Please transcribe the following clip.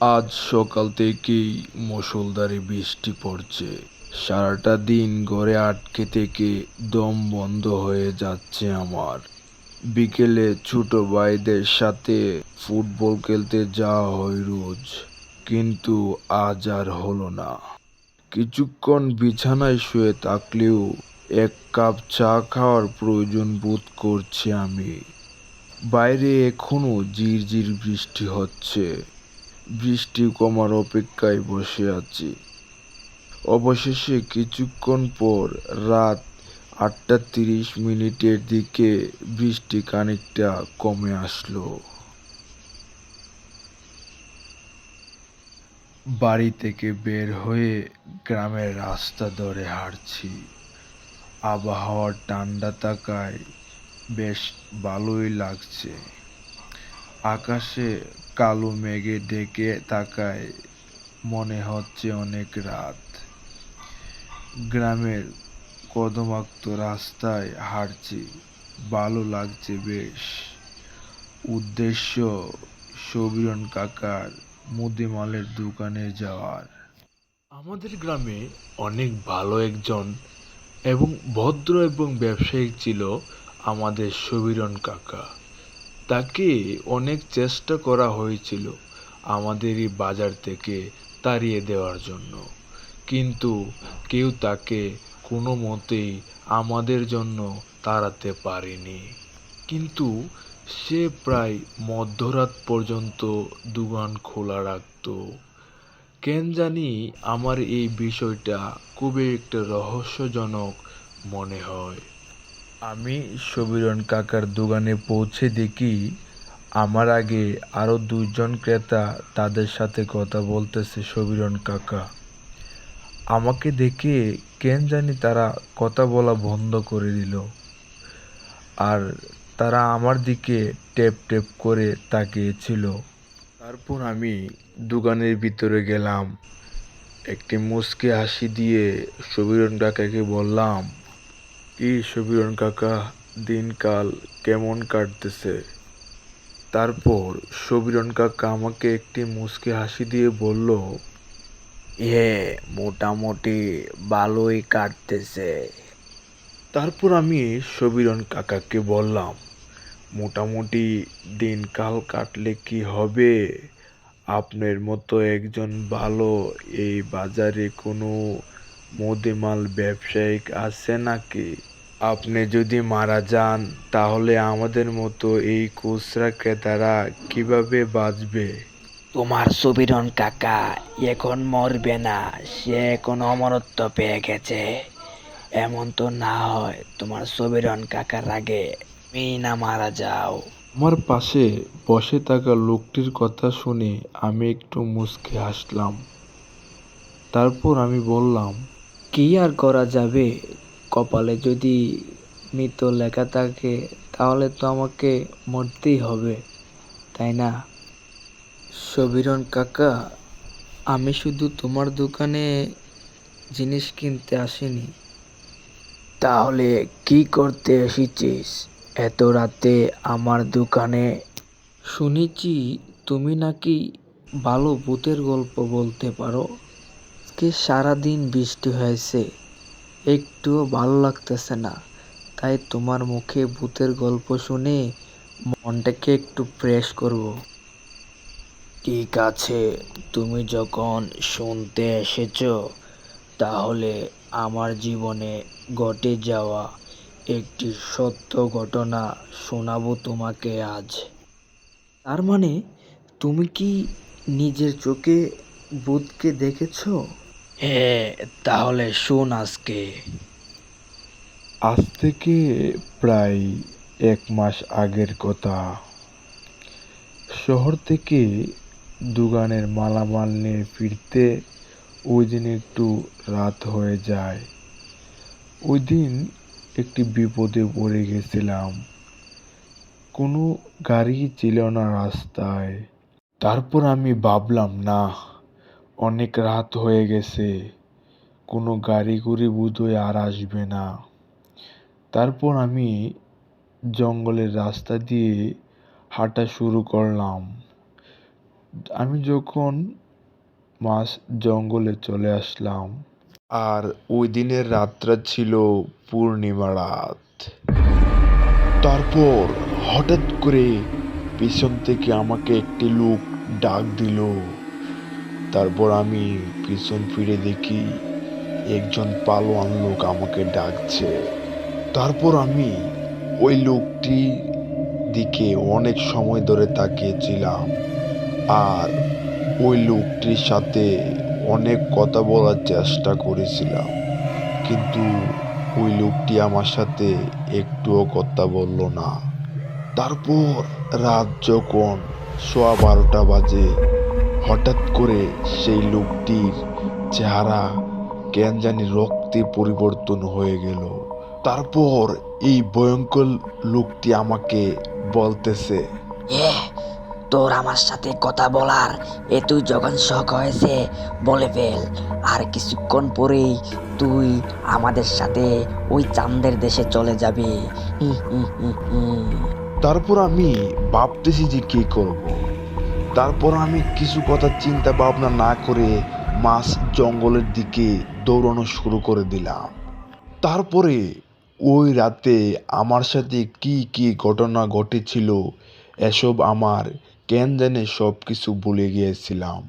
আজ সকাল থেকেই মুষলধারে বৃষ্টি পড়ছে। সারাটা দিন ঘরে আটকে থেকে দম বন্ধ হয়ে যাচ্ছে আমার। বিকেলে ছোট ভাইদের সাথে ফুটবল খেলতে যাওয়া হয় রোজ, কিন্তু আজ আর হলো না। কিছুক্ষণ বিছানায় শুয়ে থাকলেও এক কাপ চা খাওয়ার প্রয়োজন বোধ করছি আমি। বাইরে এখনো ঝিরঝির বৃষ্টি হচ্ছে। বৃষ্টি কমার অপেক্ষায় বসে আছি। অবশেষে কিছুক্ষণ পর রাত ৮টা ৩০ মিনিটের দিকে বৃষ্টি খানিকটা কমে আসলো। বাড়ি থেকে বের হয়ে গ্রামের রাস্তা ধরে হাঁটছি। আবহাওয়া ঠান্ডা থাকায় বেশ ভালোই লাগছে। আকাশে কালো মেঘে ঢেকে থাকায় মনে হচ্ছে অনেক রাত। গ্রামের কদমাক্ত রাস্তায় হাঁটছি, ভালো লাগছে বেশ। উদ্দেশ্য সবিরন কাকার মুদিমালের দোকানে যাওয়ার। আমাদের গ্রামে অনেক ভালো একজন এবং ভদ্র এবং ব্যবসায়িক ছিল আমাদের সবিরন কাকা। তাকে অনেক চেষ্টা করা হয়েছিল আমাদের এই বাজার থেকে তাড়িয়ে দেওয়ার জন্য, কিন্তু কেউ তাকে কোনো মতেই আমাদের জন্য তাড়াতে পারেনি। কিন্তু সে প্রায় মধ্যরাত পর্যন্ত দোকান খোলা রাখত। কেন জানি আমার এই বিষয়টা খুবই একটা রহস্যজনক মনে হয়। আমি সবিরন কাকার দোকানে পৌঁছে দেখি আমার আগে আরো দুজন ক্রেতা তাদের সাথে কথা বলতেছে সবিরন কাকা। আমাকে দেখে কেন জানি তারা কথা বলা বন্ধ করে দিল, আর তারা আমার দিকে টেপ টেপ করে তাকিয়েছিল। তারপর আমি দোকানের ভিতরে গেলাম। একটি মুচকি হাসি দিয়ে সবিরন কাকাকে বললাম, কি সবিরন কাকা, দিনকাল কেমন কাটতেছে? তারপর সবিরন কাকা আমাকে একটি মুচকি হাসি দিয়ে বলল, মোটামুটি ভালোই কাটতেছে। তারপর আমি সবিরন কাকাকে বললাম, মোটামুটি দিনকাল কাটলে কি হবে? আপনার মতো একজন ভালো এই বাজারে কোনো মুদিমাল ব্যবসায়িক আছে নাকি? আপনি যদি মারা যান তাহলে আমাদের মতো এই খুচরা ক্রেতারা কিভাবে বাঁচবে? তোমার সুবিরন কাকা এখন মরবে না, সে এখন অমরত্ব পেয়ে গেছে। এমন তো না হয় তোমার সুবিরন কাকার আগে তুমি না মারা যাও। আমার পাশে বসে থাকা লোকটির কথা শুনে আমি একটু মুচকি হাসলাম। তারপর আমি বললাম, কি আর করা যাবে, কপালে যদি মৃত লেখা থাকে তাহলে তো আমাকে মরতেই হবে, তাই না? সুবিরন কাকা, আমি শুধু তোমার দোকানে জিনিস কিনতে আসিনি। তাহলে কি করতে এসেছিস এত রাতে আমার দোকানে? শুনেছি তুমি নাকি ভালো ভূতের গল্প বলতে পারো। আজকে সারাদিন বৃষ্টি হয়েছে, একটুও ভালো লাগতেছে না, তাই তোমার মুখে ভূতের গল্প শুনে মনটাকে একটু ফ্রেশ করব। ঠিক আছে, তুমি যখন শুনতে এসেছো তাহলে আমার জীবনে ঘটে যাওয়া একটি সত্য ঘটনা শোনাবো তোমাকে আজ। তার মানে তুমি কি নিজের চোখে ভূতকে দেখেছো? হ্যাঁ, তাহলে শোন আজকে। আজ থেকে প্রায় ১ মাস আগের কথা। শহর থেকে দোকানের মালামাল নিয়ে ফিরতে ওই দিন একটু রাত হয়ে যায়। ওই দিন একটি বিপদে পড়ে গেছিলাম। কোনো গাড়ি ছিল না রাস্তায়। তারপর আমি ভাবলাম, না, অনেক রাত হয়ে গেছে, কোনো গাড়ি গুড়ি বোধহয় আর আসবে না। তারপর আমি জঙ্গলের রাস্তা দিয়ে হাঁটা শুরু করলাম। আমি যখন মাঝ জঙ্গলে চলে আসলাম, আর ওই দিনের রাতটা ছিল পূর্ণিমা রাত। তারপর হঠাৎ করে পিছন থেকে আমাকে একটি লোক ডাক দিল। তারপর আমি পিছন ফিরে দেখি একজন পালোয়ান লোক আমাকে ডাকছে। তারপর আমি ওই লোকটির দিকে অনেক সময় ধরে তাকিয়েছিলাম, আর ওই লোকটির সাথে অনেক কথা বলার চেষ্টা করেছিলাম, কিন্তু ওই লোকটি আমার সাথে একটুও কথা বলল না। তারপর রাত যখন 12:15 বাজে, হঠাৎ করে সেই লোকটির চেহারা কেন জানি রক্তে পরিবর্তন হয়ে গেল। তারপর এই ভয়ঙ্কর লোকটি আমাকে বলতেছে, এ তোর আমার সাথে কথা বলার এতই যখন শখ হয়েছে, বলে ফেল। আর কিছুক্ষণ পরেই তুই আমাদের সাথে ওই চাঁদের দেশে চলে যাবি। হি হি হি হি। তারপর আমি ভাবতেছি যে কি করব। তারপর আমি কিছু কথা চিন্তা ভাবনা না করে মাছ জঙ্গলের দিকে দৌড়ানো শুরু করে দিলাম। তারপরে ওই রাতে আমার সাথে কি কি ঘটনা ঘটেছিল, এসব আমার কেন জানে সব কিছু ভুলে গিয়েছিলাম।